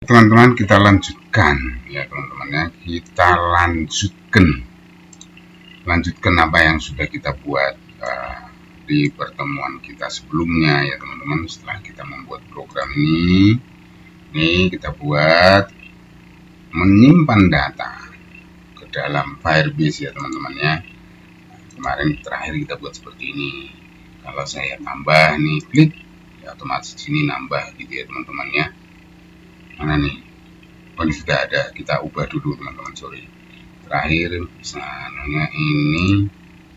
Teman-teman, kita lanjutkan ya teman-teman ya, kita lanjutkan apa yang sudah kita buat di pertemuan kita sebelumnya ya teman-teman. Setelah kita membuat program ini kita buat menyimpan data ke dalam Firebase ya teman-teman ya. Kemarin terakhir kita buat seperti ini. Kalau saya tambah nih, klik ya, otomatis sini nambah gitu ya teman-teman ya. Mana nih? Oh, ini sudah ada. Kita ubah dulu teman-teman, sorry. Terakhir misalnya ini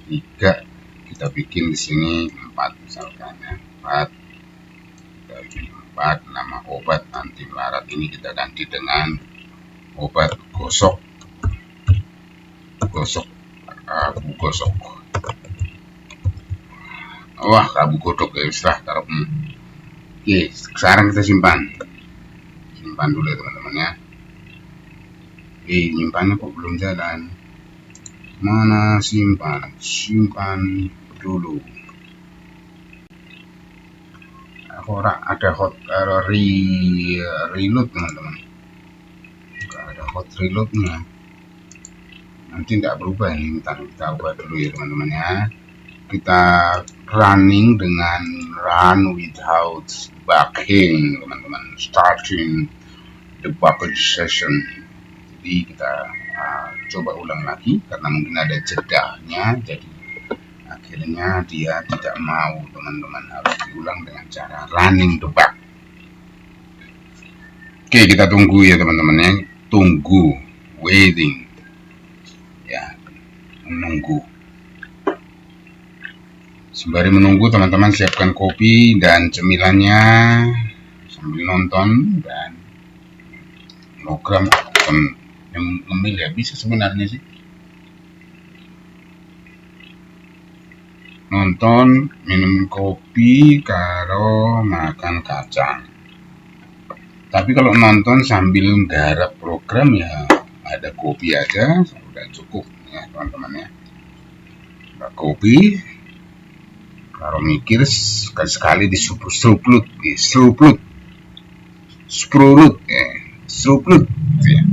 3, kita bikin di sini 4 misalkan ya. 4. Kita bikin 4, nama obat anti melarat ini kita ganti dengan obat abu gosok. Wah, abu godok ya, istilah taruh. Oke, sekarang kita simpan dulu ya teman-teman ya. Nyimpannya kok belum jalan. Mana simpan dulu. Ada hot reload teman-teman. Enggak ada hot reloadnya. Nanti tidak berubah ini. Kita ubah dulu ya teman-teman ya. Kita running dengan run without backing teman-teman. Starting the bucket session. Jadi kita coba ulang lagi karena mungkin ada jedanya, jadi akhirnya dia tidak mau teman-teman, harus diulang dengan cara running the bug. Oke, kita tunggu ya teman-teman ya, waiting ya, menunggu. Sembari menunggu teman-teman siapkan kopi dan cemilannya sambil nonton dan program yang ngemil ya, bisa sebenarnya sih nonton, minum kopi karo makan kacang. Tapi kalau nonton sambil nggarap program ya ada kopi aja sudah cukup ya teman-teman ya. Kopi karo mikir sekali-sekali di seruplut ya.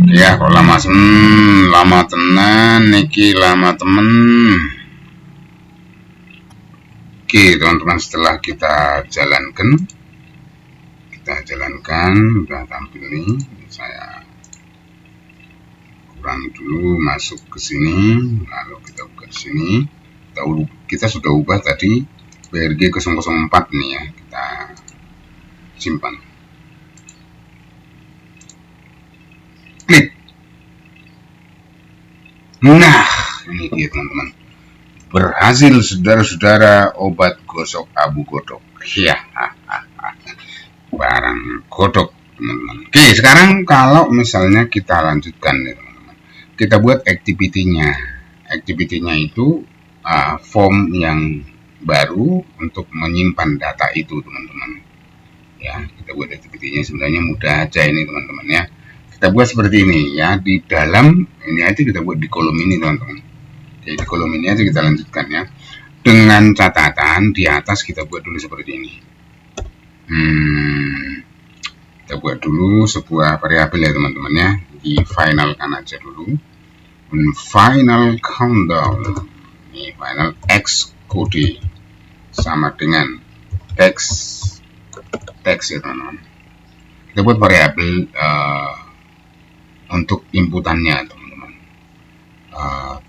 Ya, kalau lama tenan niki, lama temen. Oke teman-teman, setelah kita jalankan udah tampil nih. Saya kurang dulu, masuk ke sini, lalu kita buka di sini. Kita sudah ubah tadi BRG 004 nih ya, kita simpan. Klik. Nah, ini dia teman-teman. Berhasil saudara-saudara, obat gosok abu godok. Ya, barang godok teman-teman. Oke, sekarang kalau misalnya kita lanjutkan nih teman-teman. Kita buat activity-nya. Activity-nya itu form yang baru untuk menyimpan data itu teman-teman. Ya, kita buat activity-nya sebenarnya mudah aja ini teman-teman ya. Kita buat seperti ini ya, di dalam ini aja kita buat di kolom ini teman-teman. Jadi di kolom ini aja kita lanjutkan ya, dengan catatan di atas kita buat dulu seperti ini. Kita buat dulu sebuah variabel ya teman-teman ya, di finalkan aja dulu. Final countdown, ini final x kode sama dengan text ya teman-teman. Kita buat variabel untuk inputannya teman-teman,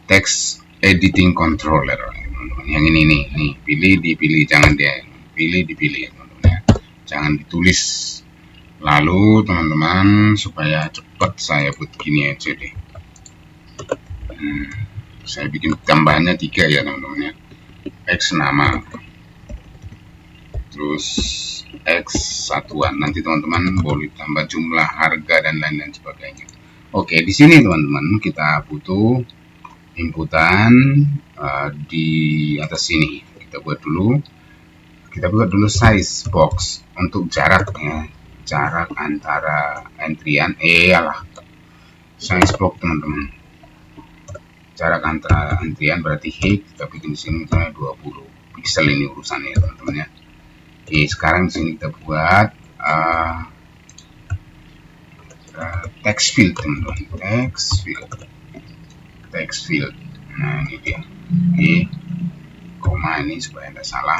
text editing controller teman-teman. Yang ini nih, pilih jangan dipilih teman-teman ya, jangan ditulis. Lalu teman-teman, supaya cepat saya buat gini aja deh. Saya bikin tambahannya 3 ya teman-teman ya, x nama, terus x satuan, nanti teman-teman boleh tambah jumlah, harga dan lain-lain sebagainya. Oke, di sini teman-teman kita butuh inputan di atas sini. Kita buat dulu size box untuk jaraknya, jarak antara entrian size box teman-teman. Jarak antara entrian berarti height, kita bikin di sini misalnya 20 piksel, ini urusannya teman-teman ya. Oke, sekarang di sini kita buat text field teman-teman, text field. Nah ini dia, oke, koma ini supaya tidak salah.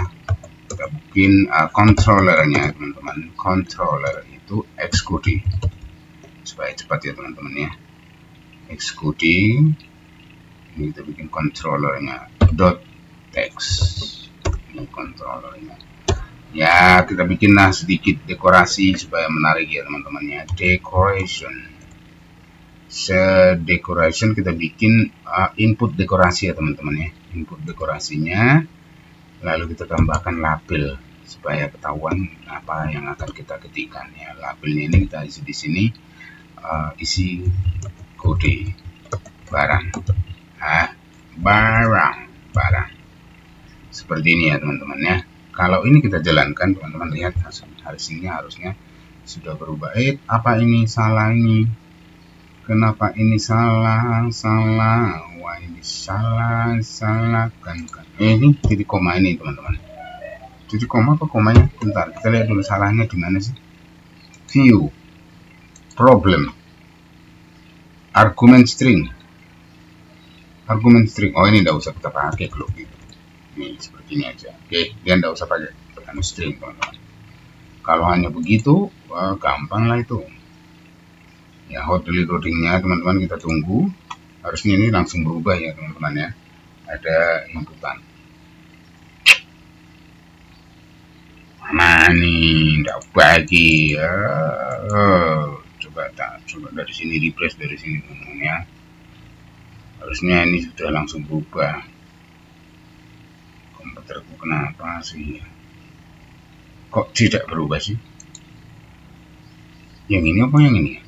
Kita bikin controllernya teman-teman. Controller itu Xcode supaya cepat ya teman-teman ya. Xcode ini kita bikin controllernya .text. Ini controllernya. Ya kita bikinlah sedikit dekorasi supaya menarik ya teman-teman ya. Decoration kita bikin input dekorasi ya teman-teman ya. Input dekorasinya, lalu kita tambahkan label supaya ketahuan apa yang akan kita ketikkan ya. Labelnya ini kita isi di sini, isi kode barang, barang seperti ini ya teman-teman ya. Kalau ini kita jalankan, teman-teman lihat hasilnya harusnya sudah berubah. Apa ini salah ini? Kenapa ini salah? Wah ini salahkan. Ini titik koma ini teman-teman. Titik koma apa komanya? Bentar, kita lihat dulu salahnya di mana sih? View, problem, argument string. Oh ini tidak usah kita pakai kalau gitu. Ini seperti ini aja. Oke, dia tidak usah pakai string teman-teman. Kalau hanya begitu, wah, gampang lah itu. Ya, hot delete loadingnya teman-teman kita tunggu. Harusnya ini langsung berubah ya teman-teman ya. Ada inputan. Mana nih? Tidak bagi ya. Coba dari sini, refresh dari sini teman-teman ya. Harusnya ini sudah langsung berubah. Komputerku kenapa sih? Kok tidak berubah sih? Yang ini apa yang ini?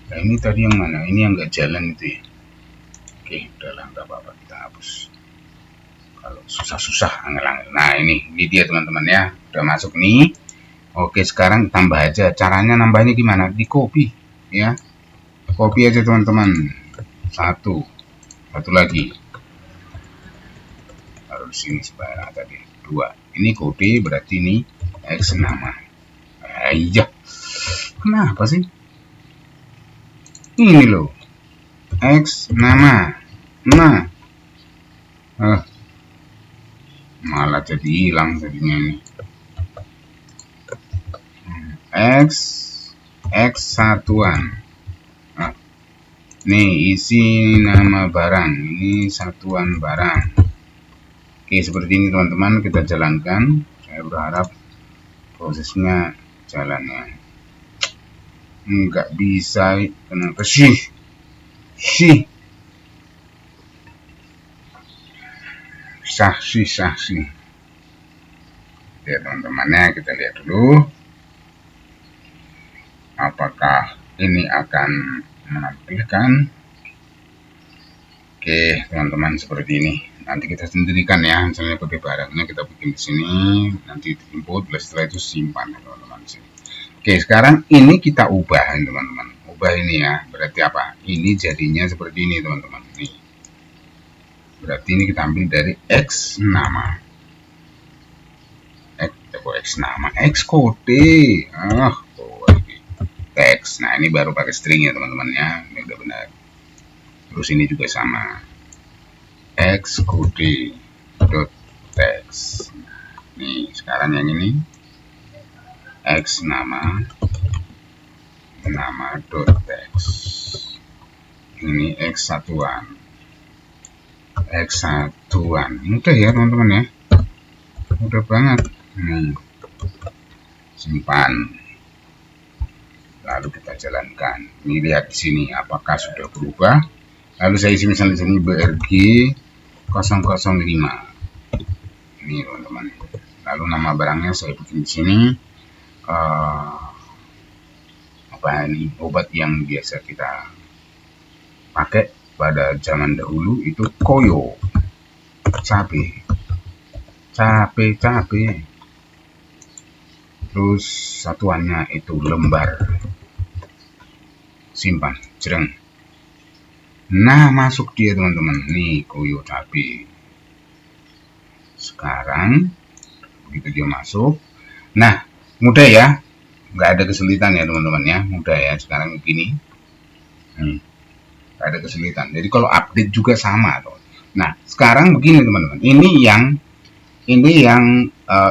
Nah ini tadi yang mana? Ini yang nggak jalan itu ya. Oke, udahlah nggak apa-apa, kita hapus. Kalau susah-susah angel-angel. Nah ini dia teman-teman ya, udah masuk nih. Oke, sekarang tambah aja. Caranya nambahnya gimana? Di copy ya. Copy aja teman-teman. Satu lagi. Harus sini supaya tadi 2. Ini kode berarti ini X nama. Iya. Kenapa sih? Ini loh. X nama. Nah. Malah jadi hilang jadinya ini. X satuan. Nih isi nama barang. Ini satuan barang. Oke, seperti ini teman-teman, kita jalankan. Saya berharap prosesnya jalannya. Nggak bisa, kenapa sih? Sah sih. Ya teman-temannya, kita lihat dulu. Apakah ini akan menampilkan? Oke, teman-teman seperti ini. Nanti kita sendirikan ya, misalnya kode barangnya kita bikin di sini, nanti input, setelah itu simpan teman-teman. Oke, sekarang ini kita ubah teman-teman. Ubah ini ya, berarti apa? Ini jadinya seperti ini teman-teman. Nih. Berarti ini kita ambil dari X nama. X kode. Teks. Nah, ini baru pakai string ya teman-teman ya. Ini udah benar. Terus ini juga sama. Xcode.text. Nih, sekarang yang ini X nama .text. Ini X satuan. Mudah ya teman-teman ya. Mudah banget. Simpan. Lalu kita jalankan. Ini lihat di sini apakah sudah berubah. Lalu saya isi misalnya di sini BRG 005. Ini teman-teman. Lalu nama barangnya saya bikin di sini. Apa ini? Obat yang biasa kita pakai pada zaman dahulu itu koyo. Cabe. Terus satuannya itu lembar. Simpan, jereng. Nah, masuk dia teman-teman. Nih, koyo cabe. Sekarang begitu dia masuk. Nah, mudah ya. nggak ada kesulitan ya teman-teman ya, mudah ya sekarang begini. Nggak ada kesulitan. Jadi kalau update juga sama tuh. Nah sekarang begini teman-teman, ini yang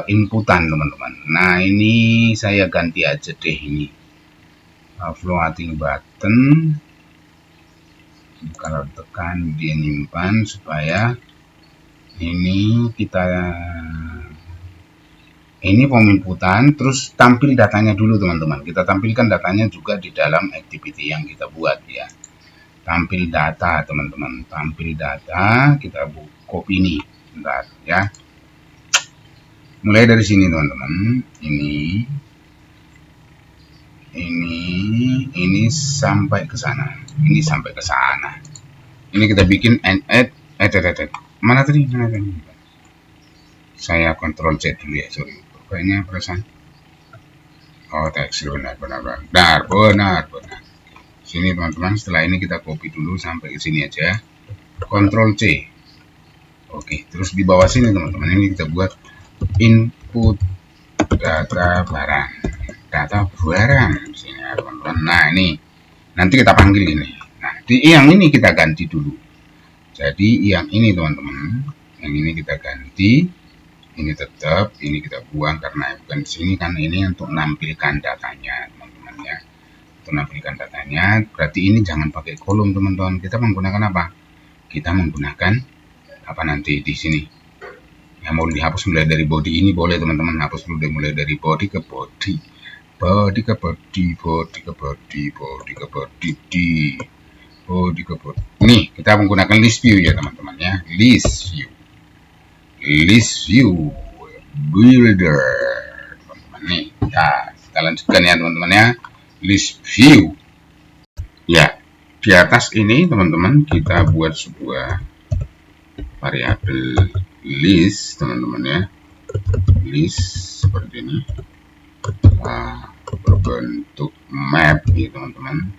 inputan teman-teman. Nah ini saya ganti aja deh ini floating button. Kalau tekan dia nyimpan supaya ini peminputan, terus tampil datanya dulu teman-teman. Kita tampilkan datanya juga di dalam activity yang kita buat ya. Tampil data teman-teman, tampil data, kita copy ini, bentar ya. Mulai dari sini teman-teman, ini sampai ke sana, ini kita bikin add. Mana tadi? Saya kontrol C dulu ya, sorry. Kayaknya perasaan. Oh, tekstur benar. Sini teman-teman, setelah ini kita copy dulu sampai ke sini aja. Kontrol C. Oke, terus di bawah sini teman-teman, ini kita buat input data barang. Sini ya teman-teman. Nah, ini nanti kita panggil ini. Nah, yang ini kita ganti dulu. Jadi yang ini teman-teman, yang ini kita ganti. Ini tetap, ini kita buang karena bukan di sini kan, ini untuk menampilkan datanya teman-teman ya. Untuk menampilkan datanya, berarti ini jangan pakai kolom teman-teman. Kita menggunakan apa? Kita menggunakan apa nanti di sini? Ya mau dihapus mulai dari body ini boleh teman-teman, hapus dulu mulai dari body ke body. Nih kita menggunakan list view ya teman-teman ya, list view builder teman-teman nih. Nah, kita lanjutkan ya teman-teman ya, list view ya. Di atas ini teman-teman kita buat sebuah variabel list teman-teman ya, list seperti ini berbentuk map ya teman-teman.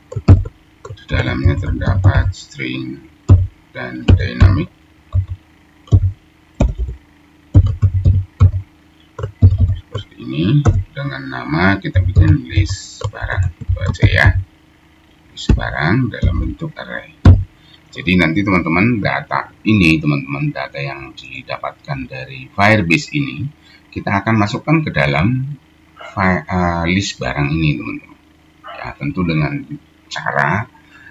Di dalamnya terdapat string dan dynamic. Seperti ini, dengan nama kita bikin list barang, itu aja ya, list barang dalam bentuk array. Jadi nanti teman-teman data yang didapatkan dari Firebase ini kita akan masukkan ke dalam list barang ini teman-teman ya, tentu dengan cara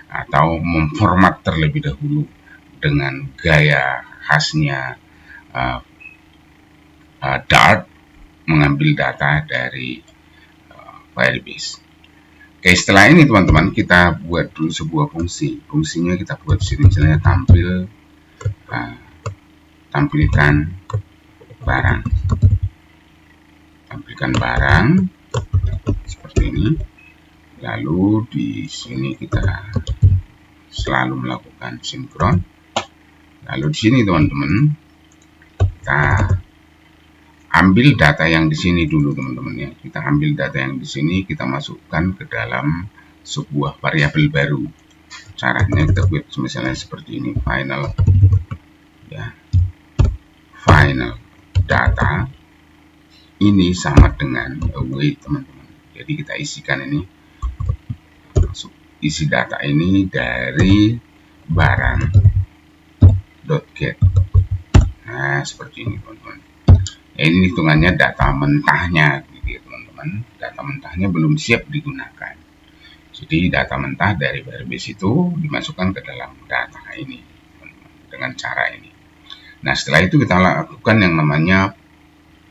atau memformat terlebih dahulu dengan gaya khasnya Dart, mengambil data dari Firebase. Oke, setelah ini teman-teman kita buat dulu sebuah fungsinya kita buat sini, misalnya tampilkan barang seperti ini. Lalu di sini kita selalu melakukan sinkron. Lalu di sini teman-teman kita ambil data yang di sini dulu teman-teman ya. Kita ambil data yang di sini, kita masukkan ke dalam sebuah variabel baru. Caranya kita buat misalnya seperti ini, final data ini sama dengan await teman-teman. Jadi kita isikan ini, isi data ini dari barang.get. Nah seperti ini teman-teman. Ini hitungannya data mentahnya gitu ya teman-teman. Data mentahnya belum siap digunakan. Jadi data mentah dari Firebase itu dimasukkan ke dalam data ini teman-teman, dengan cara ini. Nah setelah itu kita lakukan yang namanya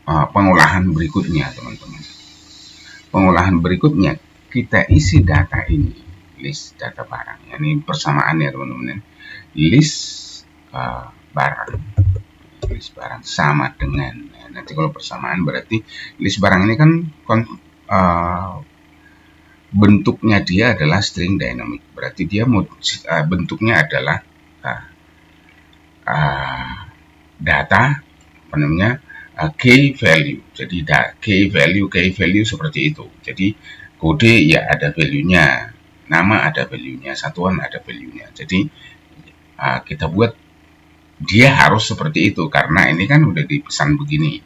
pengolahan berikutnya teman-teman. Pengolahan berikutnya kita isi data ini, list data barang. Ini persamaan ya teman-teman. List barang sama dengan, nanti kalau persamaan berarti list barang ini kan bentuknya dia adalah string dynamic, berarti dia bentuknya adalah data key value. Jadi key value seperti itu. Jadi kode ya ada value-nya, nama ada value-nya, satuan ada value-nya. Jadi kita buat dia harus seperti itu karena ini kan udah dipesan begini.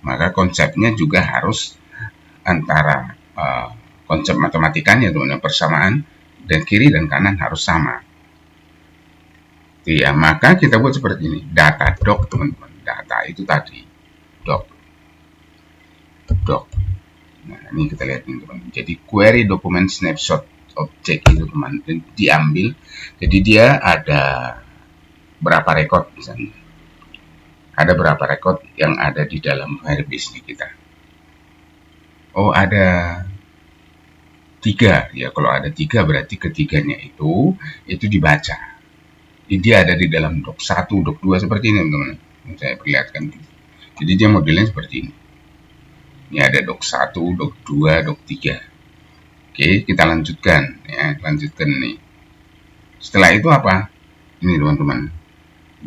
Maka konsepnya juga harus antara konsep matematikanya teman-teman, persamaan, dan kiri dan kanan harus sama. Ya, maka kita buat seperti ini, data doc teman-teman. Data itu tadi doc. Nah, ini kita lihat nih teman-teman. Jadi query dokumen snapshot objek itu teman, diambil. Jadi dia ada berapa rekod misalnya. Ada berapa rekod yang ada di dalam Firebase ini kita. Oh, ada 3 ya. Kalau ada 3 berarti ketiganya itu dibaca. Dia ada di dalam doc 1, doc 2 seperti ini teman-teman. Saya perlihatkan. Jadi dia modelnya seperti ini. Ini ada doc 1, doc 2, doc 3. Oke, kita lanjutkan ya, lanjutkan nih. Setelah itu apa? Ini teman-teman.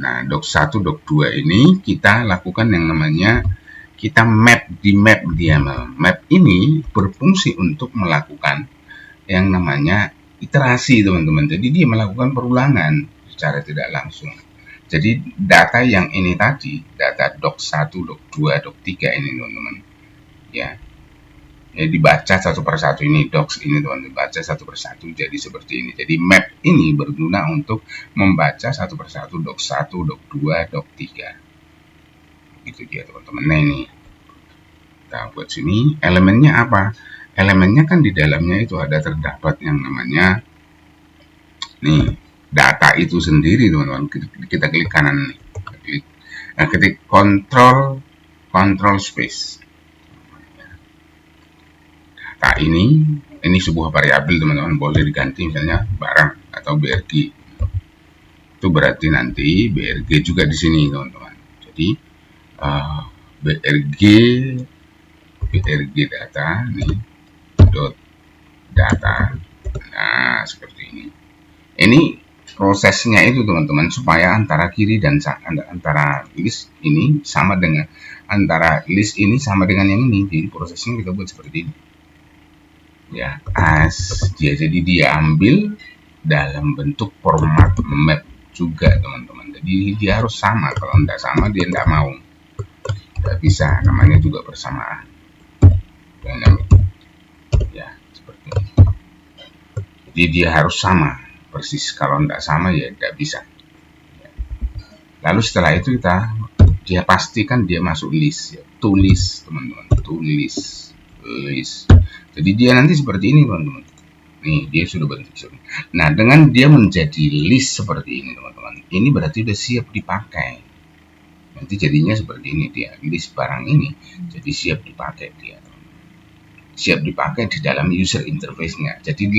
Nah, doc 1, doc 2 ini kita lakukan yang namanya kita map dia. Map ini berfungsi untuk melakukan yang namanya iterasi teman-teman. Jadi dia melakukan perulangan secara tidak langsung. Jadi data yang ini tadi, data doc 1, doc 2, doc 3 ini teman-teman. Ya, dibaca satu persatu ini, docs ini teman-teman, baca satu persatu jadi seperti ini. Jadi map ini berguna untuk membaca satu persatu doc 1, doc 2, doc 3. Itu dia teman-teman. Nah, ini kita buat sini, elemennya apa? Elemennya kan di dalamnya itu ada terdapat yang namanya nih, data itu sendiri teman-teman. Kita klik kanan nih. Klik. Nah, ketik control space. Data ini sebuah variabel teman-teman, boleh diganti misalnya barang atau BRG. Itu berarti nanti BRG juga di sini teman-teman. Jadi BRG data nih dot data. Nah, seperti ini. Ini prosesnya itu teman-teman, supaya antara kiri dan antara list ini sama dengan antara list ini sama dengan yang ini. Jadi prosesnya kita buat seperti ini. Ya, jadi dia ambil dalam bentuk format map juga teman-teman. Jadi dia harus sama. Kalau tidak sama dia tidak mau. Tidak bisa, namanya juga persamaan. Ya, seperti ini. Jadi dia harus sama persis. Kalau tidak sama ya tidak bisa. Lalu setelah itu dia pastikan dia masuk list ya. To list teman-teman, to list. Jadi dia nanti seperti ini teman-teman. Nih, dia sudah bentuk. Nah, dengan dia menjadi list seperti ini teman-teman, ini berarti sudah siap dipakai. Nanti jadinya seperti ini dia, list barang ini jadi siap dipakai dia. Siap dipakai di dalam user interface-nya. Jadi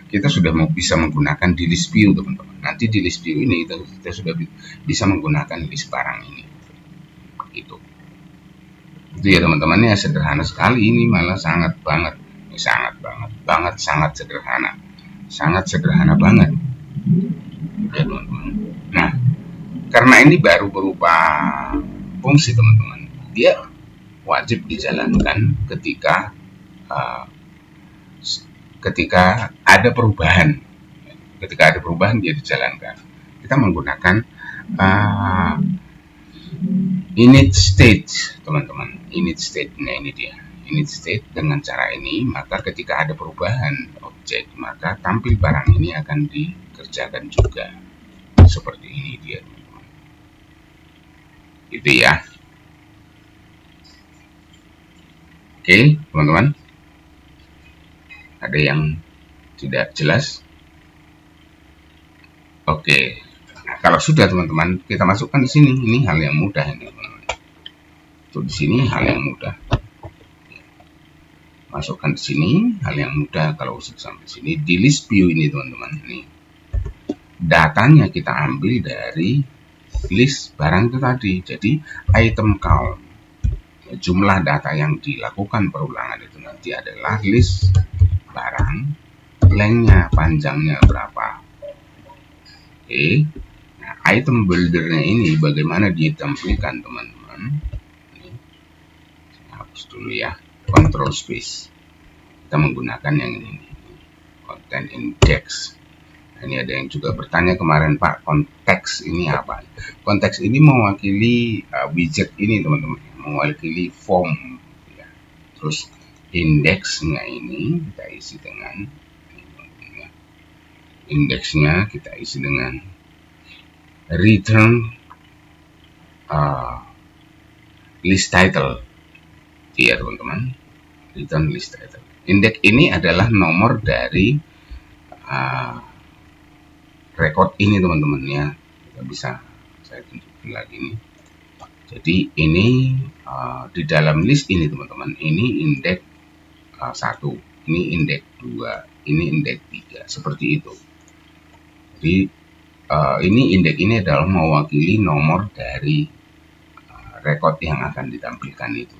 kita sudah bisa menggunakan di list view teman-teman. Nanti di list view ini kita sudah bisa menggunakan list barang ini. Gitu. Itu ya teman-teman, ya sederhana sekali, ini malah sangat sederhana, sangat sederhana banget ya teman-teman. Nah, karena ini baru berupa fungsi teman-teman, dia wajib dijalankan ketika ada perubahan. Ketika ada perubahan dia dijalankan. Kita menggunakan init state teman-teman. Init state, nah ini dia init state. Dengan cara ini maka ketika ada perubahan objek maka tampil barang ini akan dikerjakan juga seperti ini dia teman-teman. Itu ya. Oke teman-teman, ada yang tidak jelas? Oke. Nah, kalau sudah teman-teman, kita masukkan di sini. Ini hal yang mudah ini teman-teman. Tuh di sini hal yang mudah. Masukkan di sini hal yang mudah. Kalau sudah sampai sini di list view ini teman-teman, nih datanya kita ambil dari list barang itu tadi. Jadi item count, jumlah data yang dilakukan perulangan itu nanti adalah list barang, lengthnya, panjangnya berapa. Oke. Nah, item buildernya ini bagaimana ditampilkan teman-teman. Hapus dulu ya, control space. Kita menggunakan yang ini, content index. Nah, ini ada yang juga bertanya kemarin, Pak, konteks ini apa? Konteks ini mewakili widget ini teman-teman, mewakili form ya. Terus indeksnya ini kita isi dengan return list title, ya teman-teman. Return list title. Indeks ini adalah nomor dari record ini teman-teman ya. Kita bisa saya tunjukin lagi nih. Jadi ini di dalam list ini teman-teman, ini indeks 1, ini indeks 2, ini indeks 3, seperti itu. Jadi ini indeks ini adalah mewakili nomor dari record yang akan ditampilkan itu.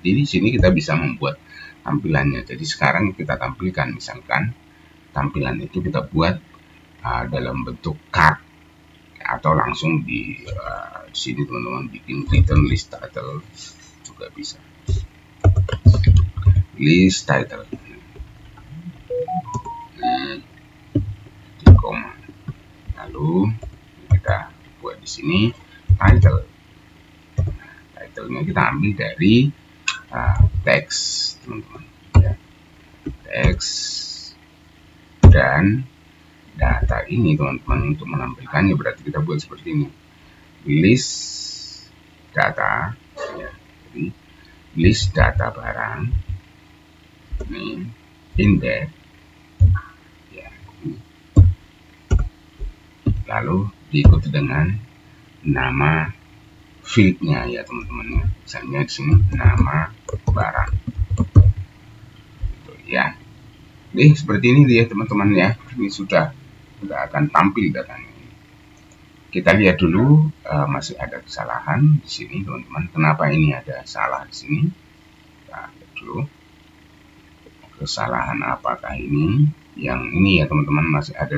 Jadi di sini kita bisa membuat tampilannya. Jadi sekarang kita tampilkan, misalkan tampilan itu kita buat dalam bentuk card atau langsung di sini teman-teman bikin return list title juga bisa. List title. Lalu kita buat di sini title. Title-nya kita ambil dari teks teman-teman ya. Teks dan data ini teman-teman, untuk menampilkannya berarti kita buat seperti ini, list data ya. Jadi list data barang ini, indeks ya, ini. Lalu diikuti dengan nama fieldnya ya teman-teman ya. Misalnya di sini nama barang gitu ya. Jadi seperti ini dia teman-teman ya. Ini sudah akan tampil datanya. Kita lihat dulu, masih ada kesalahan di sini teman-teman. Kenapa ini ada salah di sini? Kita lihat dulu. Kesalahan apakah ini? Yang ini ya teman-teman, masih ada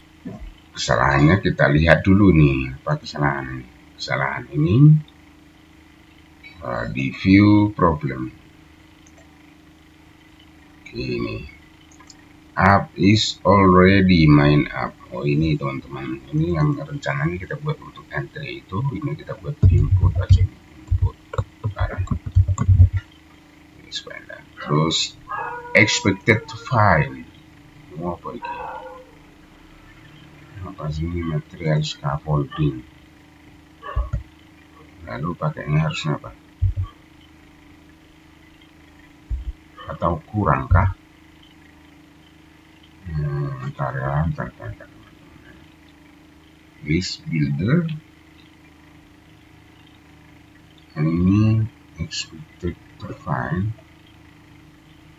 kesalahannya. Kita lihat dulu nih apa kesalahan ini. Kesalahan ini di view problem. Oke, ini app is already main up. Oh ini teman-teman, ini yang rencananya kita buat untuk entry itu, ini kita buat input aja, input barang. Terus expected file, apa ini? Apa sih ini? Material scaffolding. Lalu pakainya harusnya apa? Atau kurang kah? Bentar ya, bentar. List builder ini expected to find,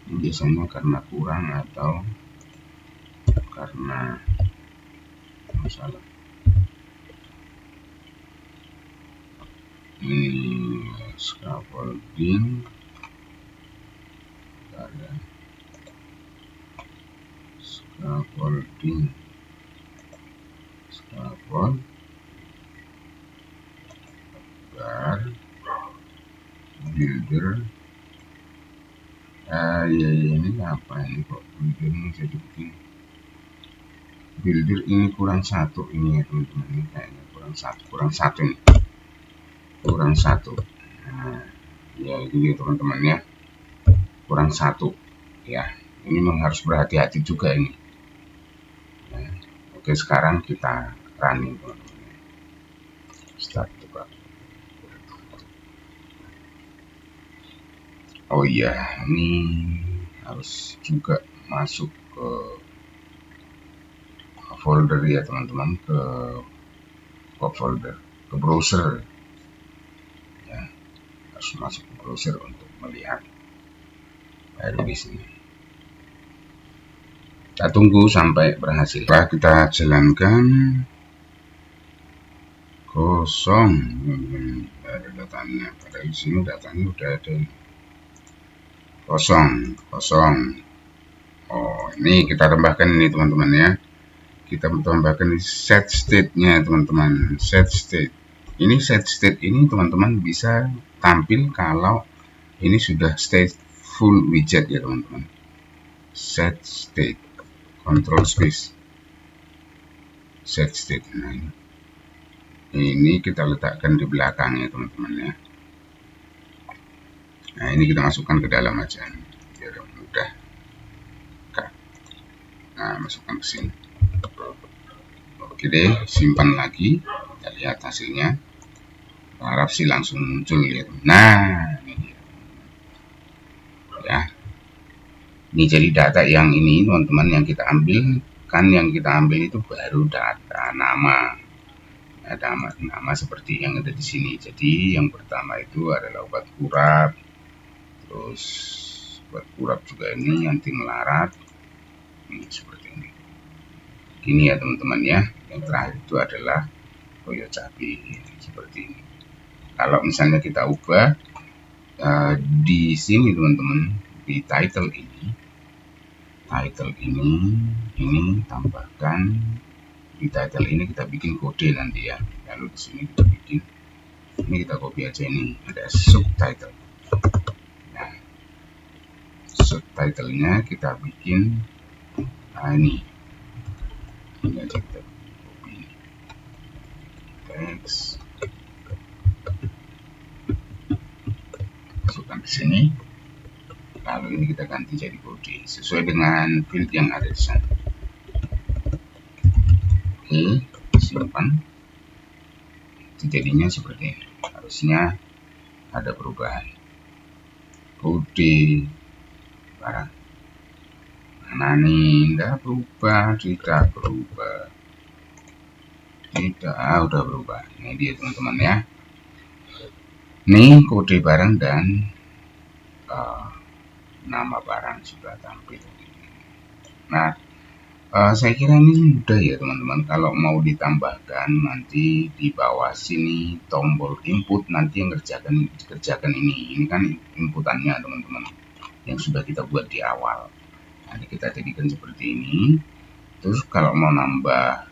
ini biasanya karena kurang atau karena masalah. Ini scaffolding ada scaffolding builder. Ya ini apa ini kok buildernya jadi begini. Builder ini kurang satu ini ya teman-teman, ini kayaknya kurang satu. Nah, ya ini teman-teman ya, kurang satu ya. Ini memang harus berhati-hati juga ini. Nah, oke, sekarang kita running teman-teman. Start coba. Oh iya, ini harus juga masuk ke folder ya teman-teman, ke folder, ke browser ya, harus masuk ke browser untuk melihat baru di sini. Kita tunggu sampai berhasil. Setelah kita jalankan, kosong, ada datanya. Pada di sini datanya udah ada kosong. Oh, ini kita tambahkan ini teman-teman ya. Kita tambahkan set state-nya teman-teman. Set state. Ini set state ini teman-teman bisa tampil kalau ini sudah state full widget ya teman-teman. Set state, control space, set state. Nah, ini kita letakkan di belakang ya teman-teman ya. Nah ini kita masukkan ke dalam aja biar Nah, masukkan ke sini. Oke deh, simpan lagi. Kita lihat hasilnya. Harap sih langsung muncul ya. Nah, ini dia. Ya. Ini jadi data yang ini teman-teman yang kita ambil, kan yang kita ambil itu baru data nama. Ada nama seperti yang ada di sini. Jadi yang pertama itu adalah obat kurap, terus obat kurap juga ini anti melarat, ini seperti ini. Ini ya teman-teman ya. Yang terakhir itu adalah toyo cabai seperti ini. Kalau misalnya kita ubah di sini teman-teman, di title ini tambahkan. Di title ini kita bikin kode nanti ya. Lalu di sini kita bikin, ini kita copy aja, ini ada subtitle. Nah, subtitlenya kita bikin ini aja, kita copy teks, masukkan ke sini. Lalu ini kita ganti jadi kode sesuai dengan field yang ada di sana. Oke, simpan. Jadinya seperti ini. Harusnya ada perubahan. Kode barang. Mana nih? Tidak berubah. Tidak, udah berubah. Ini dia teman-teman ya. Nih kode barang dan nama barang sudah tampil. Nah, saya kira ini mudah ya teman-teman. Kalau mau ditambahkan nanti di bawah sini tombol input, nanti yang kerjakan ini kan inputannya teman-teman yang sudah kita buat di awal. Nanti kita jadikan seperti ini. Terus kalau mau nambah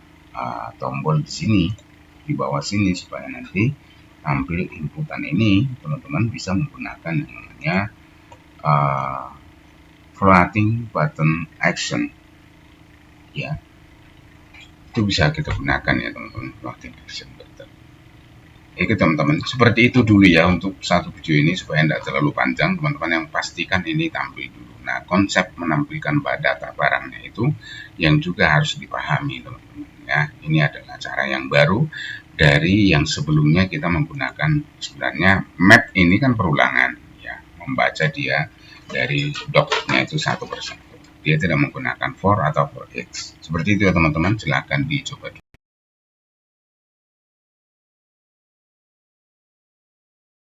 tombol di sini di bawah sini supaya nanti tampil inputan ini, teman-teman bisa menggunakan yang namanya floating button action. Ya, itu bisa kita gunakan ya teman-teman, floating action button. Oke teman-teman, seperti itu dulu ya untuk satu video ini supaya tidak terlalu panjang. Teman-teman yang pastikan ini tampil dulu. Nah, konsep menampilkan data barangnya itu yang juga harus dipahami teman-teman ya. Ini adalah cara yang baru dari yang sebelumnya kita menggunakan, sebenarnya map ini kan perulangan ya, membaca dia dari docnya itu satu persatu. Dia tidak menggunakan for atau for x. Seperti itu ya teman-teman, silahkan dicoba.